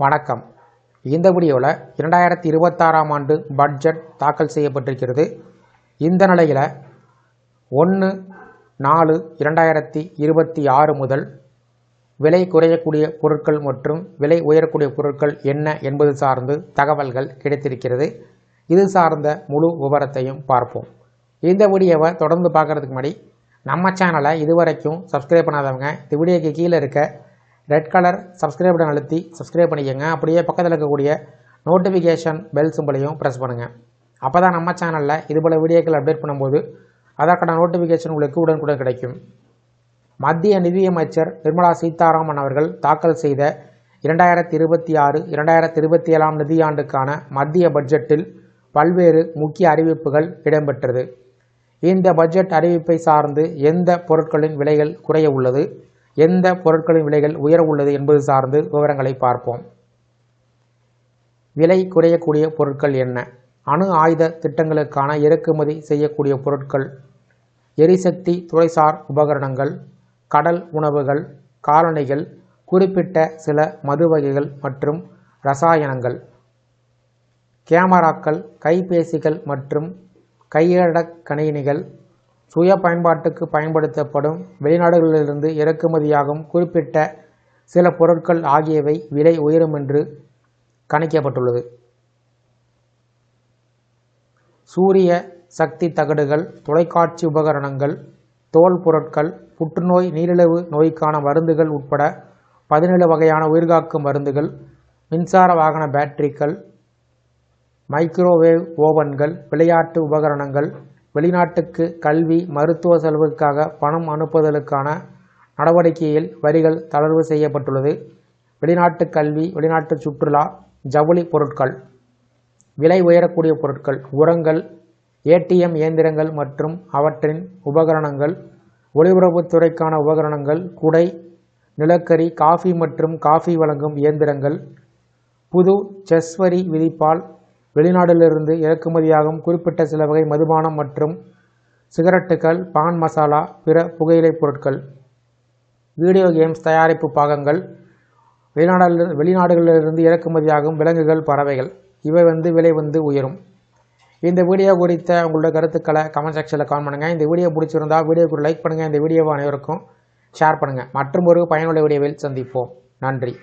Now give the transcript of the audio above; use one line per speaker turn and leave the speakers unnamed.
வணக்கம். இந்த வீடியோவில் 2026ஆம் ஆண்டு பட்ஜெட் தாக்கல் செய்யப்பட்டிருக்கிறது. இந்த நிலையில் 1/4/2026 முதல் விலை குறையக்கூடிய பொருட்கள் மற்றும் விலை உயரக்கூடிய பொருட்கள் என்ன என்பது சார்ந்து தகவல்கள் கிடைத்திருக்கிறது. இது சார்ந்த முழு விவரத்தையும் பார்ப்போம். இந்த வீடியோவை தொடர்ந்து பார்க்குறதுக்கு முன்னாடி நம்ம சேனலை இதுவரைக்கும் சப்ஸ்கிரைப் பண்ணாதவங்க இந்த வீடியோக்கு கீழே இருக்க ரெட் கலர் சப்ஸ்கிரைப் பட்டன் அழுத்தி சப்ஸ்கிரைப் பண்ணிக்கோங்க. அப்படியே பக்கத்தில் இருக்கக்கூடிய நோட்டிஃபிகேஷன் பெல் சிம்பளையும் ப்ரெஸ் பண்ணுங்கள். அப்போ தான் நம்ம சேனலில் இதுபோல் வீடியோக்கள் அப்டேட் பண்ணும்போது அதற்கான நோட்டிஃபிகேஷன் உங்களுக்கு உடனுக்குடன் கிடைக்கும். மத்திய நிதியமைச்சர் நிர்மலா சீதாராமன் அவர்கள் தாக்கல் செய்த 2026-2027 நிதியாண்டுக்கான மத்திய பட்ஜெட்டில் பல்வேறு முக்கிய அறிவிப்புகள் இடம்பெற்றது. இந்த பட்ஜெட் அறிவிப்பை சார்ந்து எந்த பொருட்களின் விலைகள் குறைய உள்ளது, எந்த பொருட்களின் விலைகள் உயர உள்ளது என்பது சார்ந்து விவரங்களை பார்ப்போம். விலை குறையக்கூடிய பொருட்கள் என்ன? அணு ஆயுத திட்டங்களுக்கான இறக்குமதி செய்யக்கூடிய பொருட்கள், எரிசக்தி துறைசார் உபகரணங்கள், கடல் உணவுகள், காலணிகள், குறிப்பிட்ட சில மது வகைகள் மற்றும் இரசாயனங்கள், கேமராக்கள், கைபேசிகள் மற்றும் கையடக்க கணினிகள், சுய பயன்பாட்டுக்கு பயன்படுத்தப்படும் வெளிநாடுகளிலிருந்து இறக்குமதியாகும் குறிப்பிட்ட சில பொருட்கள் ஆகியவை விலை உயரும் என்று கணிக்கப்பட்டுள்ளது. சூரிய சக்தி தகடுகள், தொலைக்காட்சி உபகரணங்கள், தோல் பொருட்கள், புற்றுநோய், நீரிழிவு நோய்க்கான மருந்துகள் உட்பட 17 வகையான உயிர்காக்கும் மருந்துகள், மின்சார வாகன பேட்டரிகள், மைக்ரோவேவ் ஓவன்கள், விளையாட்டு உபகரணங்கள், வெளிநாட்டுக்கு கல்வி மருத்துவ செலவுக்காக பணம் அனுப்புதலுக்கான நடவடிக்கையில் வரிகள் தளர்வு செய்யப்பட்டுள்ளது. வெளிநாட்டு கல்வி, வெளிநாட்டு சுற்றுலா, ஜவுளி பொருட்கள். விலை உயரக்கூடிய பொருட்கள், உரங்கள், ஏடிஎம் இயந்திரங்கள் மற்றும் அவற்றின் உபகரணங்கள், ஒலிபரப்புத்துறைக்கான உபகரணங்கள், குடை, நிலக்கரி, காஃபி மற்றும் காஃபி வழங்கும் இயந்திரங்கள். புது செஸ் வரி விதிப்பால் வெளிநாடுகளிலிருந்து இறக்குமதியாகும் குறிப்பிட்ட சில வகை மதுபானம் மற்றும் சிகரெட்டுகள், பான் மசாலா, பிற புகையிலைப் பொருட்கள். வீடியோ கேம்ஸ் தயாரிப்பு பாகங்கள், வெளிநாடுகளிலிருந்து இறக்குமதியாகும் விலங்குகள், பறவைகள். இவை விலை உயரும். இந்த வீடியோ குறித்த உங்களோட கருத்துக்களை கமெண்ட் செக்ஷனில் கமெண்ட் பண்ணுங்கள். இந்த வீடியோ பிடிச்சிருந்தா வீடியோக்கு லைக் பண்ணுங்கள். இந்த வீடியோவை அனைவருக்கும் ஷேர் பண்ணுங்கள். மற்றும் ஒரு பயனுள்ள வீடியோவில் சந்திப்போம். நன்றி.